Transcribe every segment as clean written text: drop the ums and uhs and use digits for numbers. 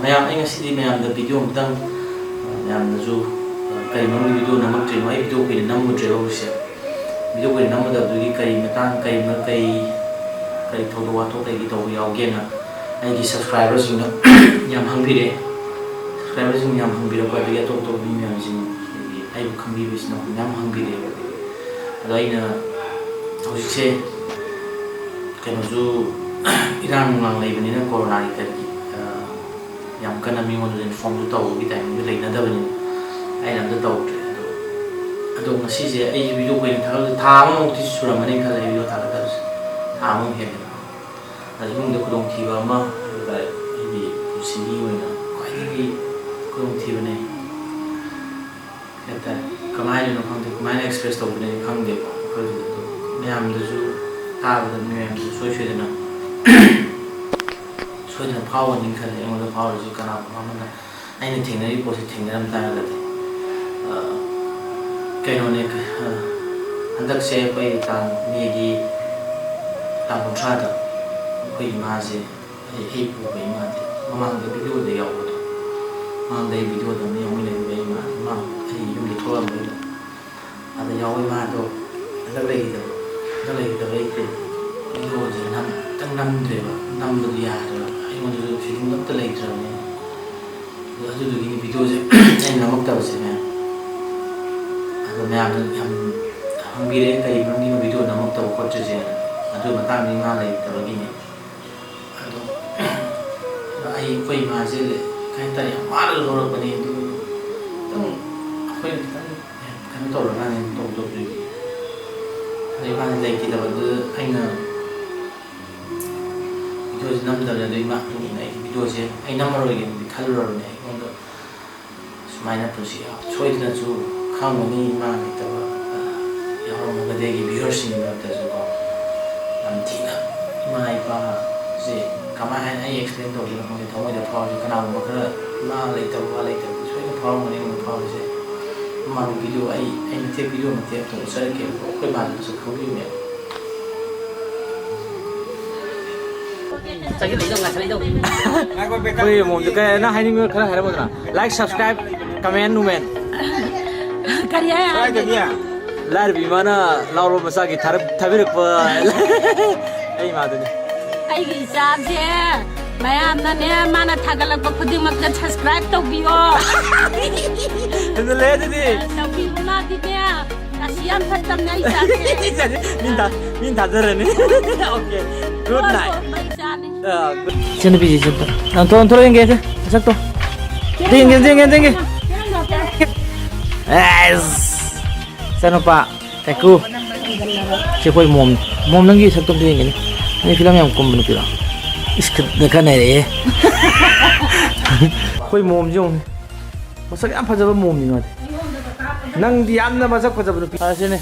Ma'am ma'am video MEMU कई मम video नमक्ट्रेनो video कोई नमुद्रेबो से वीडियो कोई नमुदबदुगी कई मतंग कई कई थोड़ो वाथो कई तब यागेना सब्सक्राइबर याम हंगीरे सब्सक्राइबर याम हंगीरको अटोप अटोप मैम खंगीबीना मैम हंगीरे हौसे कहोजु इरान लेबनी कोरोना कई याम कना मीगोन इन्फॉर्म तौगी टाइम लेनदबनी अगर तौरे असीजे वीडियो कोई था सूरमने खल वीडियो थागदबसे था हेल्ले खुदीब खाई खुदीबने कमायनो खाते कमाय एक्सप्रेस तौने खादे मैम ताब मैम सोदना सोदना फावनी खल फावरसु कना अगर थेनरी पोसे थेनरम तारगदे कहोने हंदसे मेगी तां कुंथ्राद अखोई इमासे पुब इमादे ममांग वीडियो यावद मांग वीडियो इमा इमा यूम थोड़े अद याव इमादो वीडियो नमद्रेब नमद याद फीलिंग लेट्रने वीडियो नमक्तबसे मैम हंगीरे कई मरमी वीडियो नमक्तब खोचे मा लेटबगीने अखोई मासे कहीं तरह वाल लौरपने कहीं तौरना तौदे माने लेटब वीडियो नमदे वीडियो से नमरोगे खलुरने सूमायन पुसी सोदनू खानी मा लेटब यामगदे व्यूअर्स थीना इमा इपा से कमाय एक्सप्लेन तौर थमोद फाव कनागुब खर इमा लेटब सोन फावने फावसे मा वीडियो मत वीडियो मत तो चरके अखोई मानस खौबीने लाइक सब्सक्राइब कमेंट नुमेन लारबी माना लाउरो मसा की थबिरक इचासे मैमने माना थागलप खुदिमक सब्सक्राइब तौबियो तौबिबना दिने असियाम फतमना इचासे min थाजरने ओके गुड नाइट चन बीजी चल तो लेंगे सक तो देंगे सनोपा एकू से कोई मोम नंगी सब तुम देंगे नहीं फिल्म याम कुम नुपीरा इसक देखा नहीं रे कोई मोम जो मसक याम फजब मोम नि मादे नंग दि याम ना मसक फजब नुपी आसेने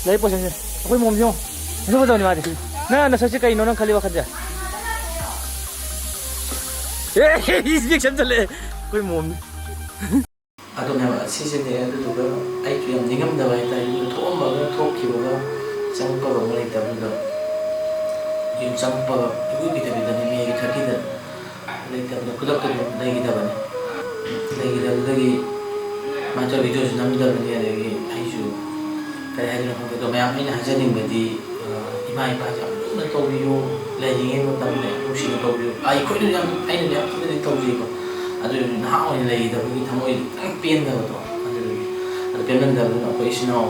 लई पोसे कोई मोम जो मसक फजब नि मादे ना ना सचे कई नो नंग खाली वखत जा ए इस रिएक्शन चले कोई मोम सीजने निगमदब थोड़ा थोड़ा चंपग लेटब यूम चंप इगुबीदने मे खकीद लेटब खुद लेगीदबने मात्र वीडियो नमदबने कई है मैम हजनिंगदी इमा इपा लूना तौबियो लेंगे नुसीना तौबियो अखोई तौजीको नहा लेदबी थमोई पेनदबो पेनदब अखोई इनाव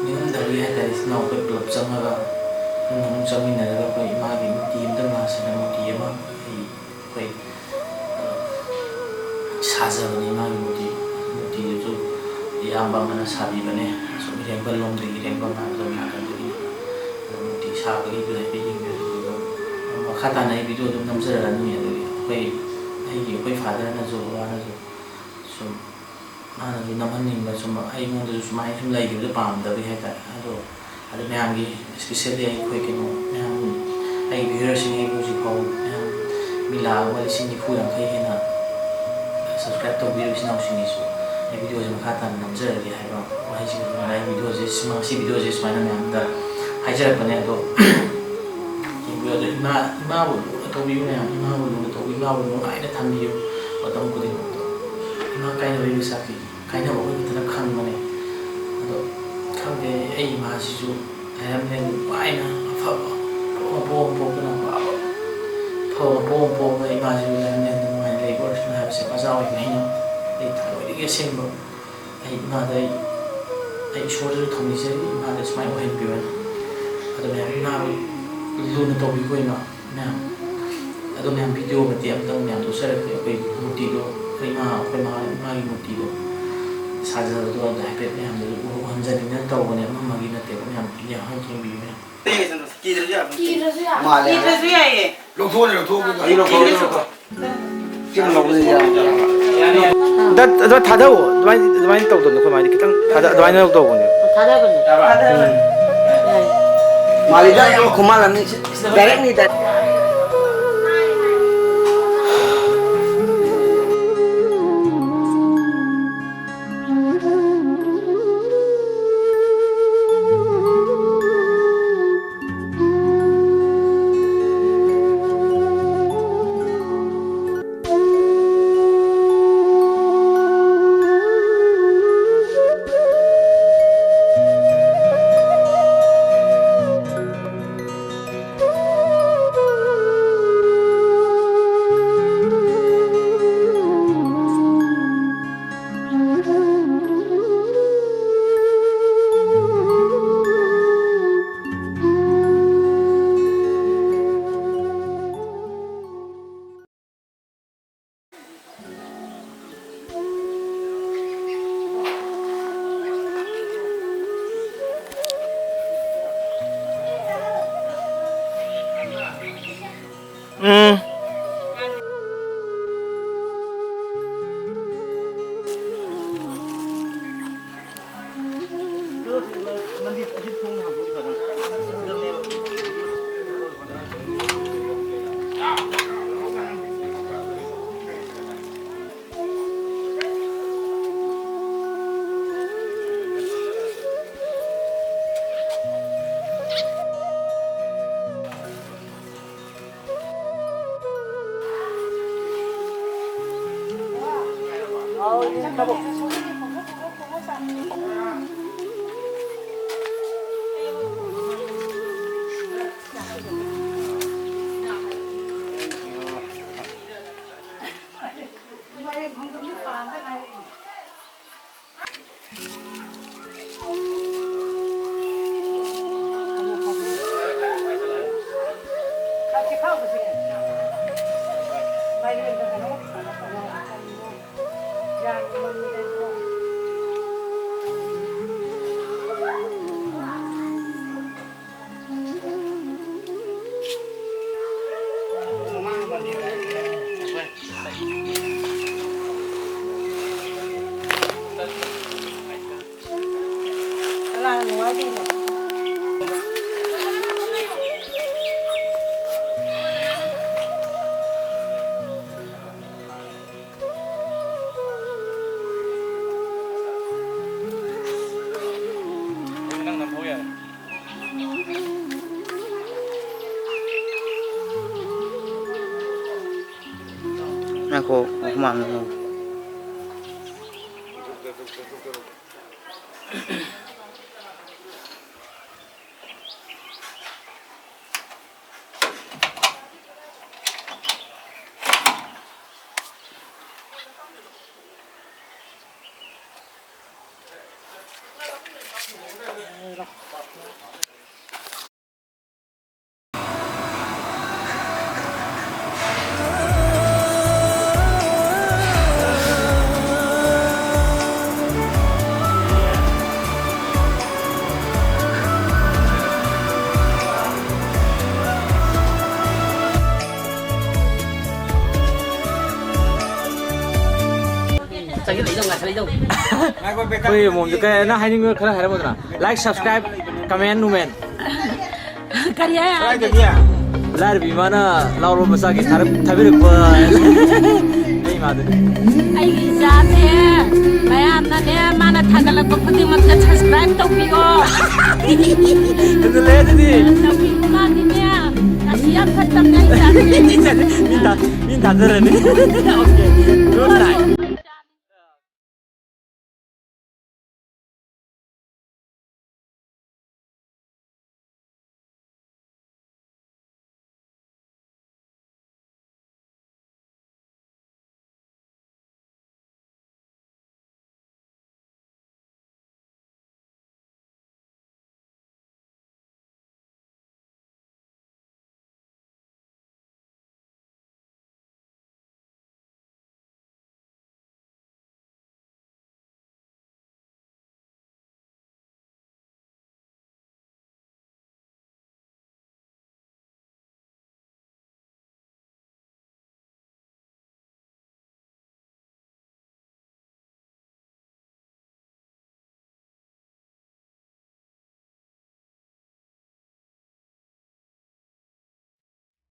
निगमदबी है इनाव अखोई पुलप चंगा चमीनरगा अखोई इमागी मुर्ति मासना मुर्ति अखोई साजबने इमागी मुर्ति इयाबा मना साबीबने सम रेंगल लोमदगी रेंगल नाकदगी मुर्ति साबगी मखा तानाई वीडियो नमजरनी अखोई फादर सूम माना नमहनीब सूम सूमाय सूम लेगी पादब है मैम की स्पेशली अखोई कहो मैम व्यूअर्स हूँ मैम मिला 20-30 याखई हेना सब्सक्राइब तौबीरसिनाउसिंगीसु वीडियो मखा ताना नमजरगे है वीडियो सूमाय मैम हाइजरपने इमाबू तौबीयू मैम इमाबू तौबी इमाबू नुंगाइना थम्बियू ꯃꯇꯝ ꯈꯨꯗꯤꯡꯃꯛꯇꯣ ꯏꯃꯥ ꯀꯥꯏꯅꯕꯒꯤ ꯃꯤꯁꯥꯛꯇꯤ ꯀꯥꯏꯅꯕ ꯑꯩꯈꯣꯏ ꯈꯛꯇꯅ ꯈꯪꯕꯅꯦ ꯑꯗꯣ ꯈꯪꯗꯦ ꯑꯩ ꯏꯃꯥꯁꯤꯁꯨ ꯂꯩꯔꯝꯂꯦ ꯅꯨꯡꯉꯥꯏꯅ ꯑꯐꯕ ꯃꯄꯣꯝ ꯄꯣꯛꯇꯅ ꯑꯐꯕ ꯃꯄꯣꯝ ꯄꯣꯛꯄ ꯏꯃꯥꯁꯤꯁꯨ ꯂꯩꯔꯝꯂꯦ ꯅꯨꯡꯉꯥꯏꯅ ꯂꯩꯕ ꯑꯣꯏꯔꯁꯅꯨ ꯍꯥꯏꯕꯁꯦ ꯃꯆꯥ ꯑꯣꯏꯕꯅꯤꯅ ꯑꯩ ꯊꯃꯣꯏꯗꯒꯤ ꯑꯁꯦꯡꯕ ꯑꯩ ꯏꯃꯥꯗ ꯑꯩ ꯏꯁꯣꯔꯗꯁꯨ ꯊꯧꯅꯤꯖꯔꯤ ꯏꯃꯥꯗ ꯁꯨꯃꯥꯏꯅ ꯑꯣꯏꯍꯟꯕꯤꯌꯣꯅ ꯑꯗꯨ ꯃꯌꯥꯝ ꯏꯃꯥꯕꯨ ꯂꯨꯅ ꯇꯧꯕꯤꯀꯣ ꯏꯃꯥ ꯃꯌꯥꯝ ꯑꯗꯨ ꯃꯌꯥꯝ ꯚꯤꯗꯤꯑꯣ ꯃꯇꯦꯛ ꯑꯃꯇꯪ ꯃꯌꯥꯝ ꯊꯣꯛꯆꯔꯛꯀꯦ ꯑꯩꯈꯣꯏ ꯃꯨꯔꯇꯤꯗꯣ ꯑꯩꯈꯣꯏ ꯏꯃꯥꯒꯤ ꯃꯨꯔꯇꯤꯗꯣ ꯁꯥꯖꯕꯗꯣ ꯑꯗꯨ ꯍꯥꯏꯐꯦꯠ ꯃꯌꯥꯝꯗꯁꯨ ꯎꯍꯟꯖꯅꯤꯡꯗꯅ ꯇꯧꯕꯅꯦ ꯑꯃꯒꯤ ꯅꯠꯇꯦꯕ ꯃꯌꯥꯝ ꯌꯦꯡꯕꯤꯌꯨ ꯃꯌꯥꯝ ꯀꯤꯗ꯭ꯔꯁꯨ ꯌꯥꯏꯌꯦ ꯑꯗꯨꯃꯥꯏꯅ ꯊꯥꯗꯧ ꯑꯗꯨꯃꯥꯏꯅ ꯇꯧꯗꯕꯅꯦ ꯑꯩꯈꯣꯏ ꯃꯥꯗꯤ ꯈꯤꯇꯪ ꯑꯗꯨꯃꯥꯏꯅ ꯇꯧꯕꯅꯦ ꯃꯥꯂꯤꯗ ꯌꯥꯝ ꯈꯨꯃꯥꯜꯂꯝꯅꯤ ꯗꯥꯏꯔꯦꯛꯅꯤ Aku mana? Oi, mau juga na hiding gue kerana hari mana? Like, subscribe, comment, numen. Karya. Lar bimana lauro masaki tarap thabir ko. Ei madu. Ai jabe. Maya amna ne mana thagala ko khudi mat subscribe to biyo. Itu le di. Tapi ma di ne. Asia khatam nahi jabe. Minta zara ni. Okay.